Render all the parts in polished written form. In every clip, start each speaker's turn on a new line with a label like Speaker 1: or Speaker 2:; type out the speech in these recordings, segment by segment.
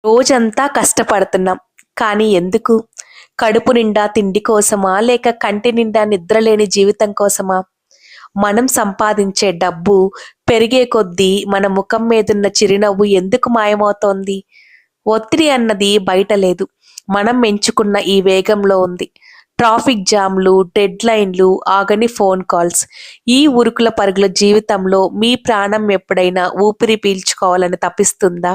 Speaker 1: రోజంతా కష్టపడుతున్నాం. కానీ ఎందుకు? కడుపు నిండా తిండి కోసమా? లేక కంటి నిండా నిద్రలేని జీవితం కోసమా? మనం సంపాదించే డబ్బు పెరిగే కొద్దీ మన ముఖం మీదున్న చిరునవ్వు ఎందుకు మాయమవుతోంది? ఒత్తిడి అన్నది బయట లేదు. మనం ఎంచుకున్న ఈ వేగంలో ఉంది. ట్రాఫిక్ జామ్‌లు, డెడ్‌లైన్‌లు, ఆగని ఫోన్ కాల్స్. ఈ ఉరుకుల పరుగుల జీవితంలో మీ ప్రాణం ఎప్పుడైనా ఊపిరి పీల్చుకోవాలని తపిస్తుందా?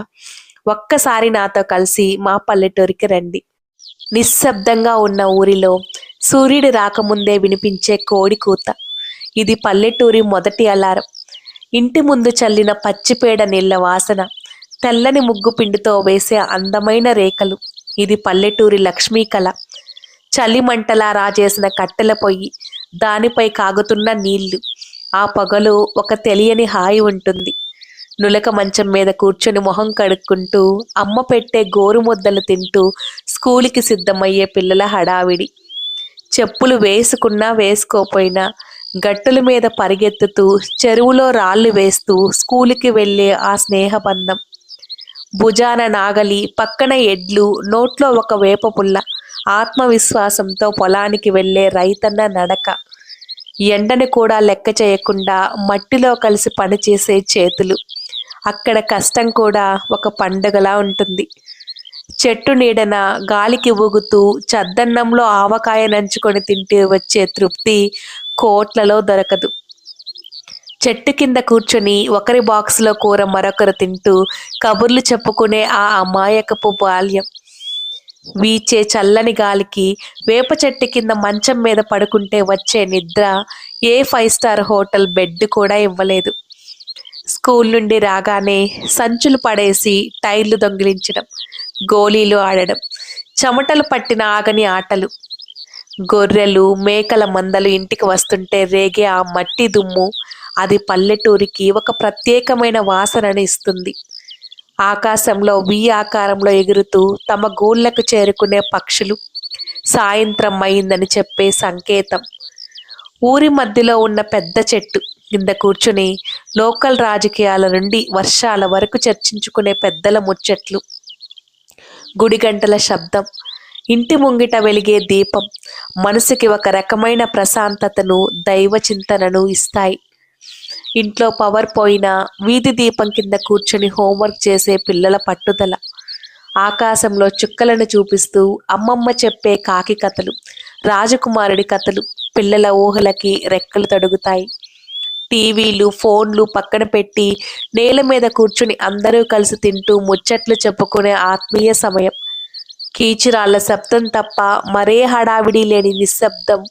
Speaker 1: ఒక్కసారి నాతో కలిసి మా పల్లెటూరికి రండి. నిశ్శబ్దంగా ఉన్న ఊరిలో సూర్యుడు రాకముందే వినిపించే కోడి కూత. ఇది పల్లెటూరి మొదటి అలారం. ఇంటి ముందు చల్లిన పచ్చిపేడ నీళ్ల వాసన, తెల్లని ముగ్గు పిండితో వేసే అందమైన రేఖలు. ఇది పల్లెటూరి లక్ష్మీ కళ. చలిమంటలా రాజేసిన కట్టెల పొయ్యి, దానిపై కాగుతున్న నీళ్లు. ఆ పొగలో ఒక తెలియని హాయి ఉంటుంది. నులక మంచం మీద కూర్చొని మొహం కడుక్కుంటూ అమ్మ పెట్టే గోరు ముద్దలు తింటూ స్కూలుకి సిద్ధమయ్యే పిల్లల హడావిడి. చెప్పులు వేసుకున్నా వేసుకోపోయినా గట్టుల మీద పరిగెత్తుతూ చెరువులో రాళ్ళు వేస్తూ స్కూలుకి వెళ్ళే ఆ స్నేహబంధం. భుజాన నాగలి, పక్కన ఎడ్లు, నోట్లో ఒక వేపపుల్ల. ఆత్మవిశ్వాసంతో పొలానికి వెళ్ళే రైతన్న నడక. ఎండను కూడా లెక్క చేయకుండా మట్టిలో కలిసి పనిచేసే చేతులు. అక్కడ కష్టం కూడా ఒక పండుగలా ఉంటుంది. చెట్టు నీడన గాలికి ఊగుతూ చద్దన్నంలో ఆవకాయ నంచుకొని తింటే వచ్చే తృప్తి కోట్లలో దొరకదు. చెట్టు కింద కూర్చొని ఒకరి బాక్సులో కూర మరొకరు తింటూ కబుర్లు చెప్పుకునే ఆ అమాయకపు బాల్యం. వీచే చల్లని గాలికి వేప చెట్టు కింద మంచం మీద పడుకుంటే వచ్చే నిద్ర ఏ 5 స్టార్ హోటల్ బెడ్ కూడా ఇవ్వలేదు. స్కూల్ నుండి రాగానే సంచులు పడేసి టైర్లు దొంగిలించడం, గోళీలు ఆడడం, చెమటలు పట్టిన ఆగని ఆటలు. గొర్రెలు, మేకల మందలు ఇంటికి వస్తుంటే రేగే ఆ మట్టి దుమ్ము, అది పల్లెటూరికి ఒక ప్రత్యేకమైన వాసనను ఇస్తుంది. ఆకాశంలో వి ఆకారంలో ఎగురుతూ తమ గూళ్ళకు చేరుకునే పక్షులు, సాయంత్రం అయిందని చెప్పే సంకేతం. ఊరి మధ్యలో ఉన్న పెద్ద చెట్టు కింద కూర్చుని లోకల్ రాజకీయాల నుండి వర్షాల వరకు చర్చించుకునే పెద్దల ముచ్చట్లు. గుడి గంటల శబ్దం, ఇంటి ముంగిట వెలిగే దీపం మనసుకి ఒక రకమైన ప్రశాంతతను, దైవ చింతనను ఇస్తాయి. ఇంట్లో పవర్ పోయినా వీధి దీపం కింద కూర్చుని హోంవర్క్ చేసే పిల్లల పట్టుదల. ఆకాశంలో చుక్కలను చూపిస్తూ అమ్మమ్మ చెప్పే కాకి కథలు, రాజకుమారుడి కథలు. పిల్లల ఊహలకి రెక్కలు తొడుగుతాయి. టీవీలు, ఫోన్లు పక్కన పెట్టి నేల మీద కూర్చుని అందరూ కలిసి తింటూ ముచ్చట్లు చెప్పుకునే ఆత్మీయ సమయం. కీచురాళ్ల శబ్దం తప్ప మరే హడావిడి లేని నిశ్శబ్దం.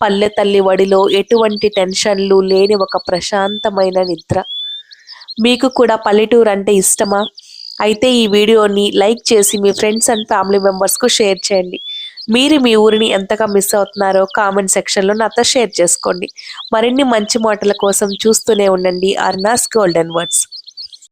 Speaker 1: పల్లె తల్లి వడిలో ఎటువంటి టెన్షన్లు లేని ఒక ప్రశాంతమైన నిద్ర. మీకు కూడా పల్లెటూరు అంటే ఇష్టమా? అయితే ఈ వీడియోని లైక్ చేసి మీ ఫ్రెండ్స్ అండ్ ఫ్యామిలీ మెంబర్స్కు షేర్ చేయండి. మీరు మీ ఊరిని ఎంతగా మిస్ అవుతున్నారో కామెంట్ సెక్షన్లో నాతో షేర్ చేసుకోండి. మరిన్ని మంచి మాటల కోసం చూస్తూనే ఉండండి అర్నాస్ గోల్డెన్ వర్డ్స్.